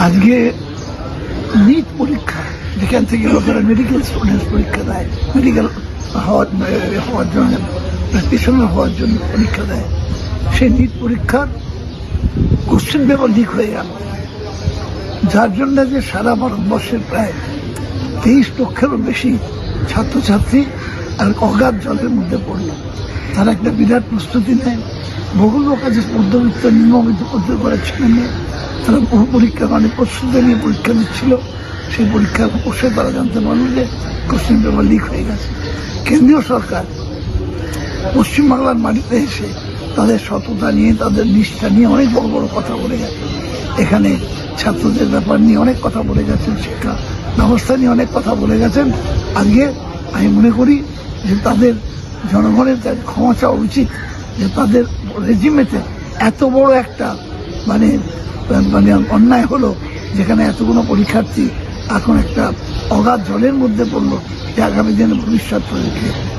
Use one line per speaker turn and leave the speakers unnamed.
আজকে নিট পরীক্ষা, যেখান থেকে লোকেরা মেডিকেল স্টুডেন্টস পরীক্ষা দেয়, মেডিকেল হওয়ার জন্য, প্র্যাকটিশনার হওয়ার জন্য পরীক্ষা দেয়, সেই নিট পরীক্ষার কোশ্চেন পেপার লিক হয়ে গেল, যার জন্য যে সারা ভারতবর্ষের প্রায় 23 লক্ষেরও বেশি ছাত্রছাত্রী আর অগাধ জলের মধ্যে পড়ল। তারা একটা বিরাট প্রস্তুতি নেয়। বহু লোক আছে মধ্যবিত্ত নিম্নবিত্ত করে ছেলে মেয়ে, তারা বহু পরীক্ষা মানে প্রস্তুতি নিয়ে পরীক্ষা দিচ্ছিল। সেই পরীক্ষা অবশ্যই তারা জানতে পারলো যে কোশ্চেন পেপার লিক হয়ে গেছে। কেন্দ্রীয় সরকার পশ্চিমবাংলার মাটিতে এসে তাদের সততা নিয়ে, তাদের নিষ্ঠা নিয়ে অনেক বড় বড় কথা বলে গেছে। এখানে ছাত্রদের ব্যাপার নিয়ে অনেক কথা বলে গেছেন, শিক্ষা ব্যবস্থা নিয়ে অনেক কথা বলে গেছেন। আজকে আমি মনে করি যে তাদের জনগণের কাছে ক্ষমা চাওয়া উচিত, যে তাদের রেজিমেতে এত বড় একটা মানে মানে অন্যায় হলো, যেখানে এতগুলো পরীক্ষার্থী এখন একটা অগাধ জলের মধ্যে পড়লো, যে আগামী দিনে ভবিষ্যৎ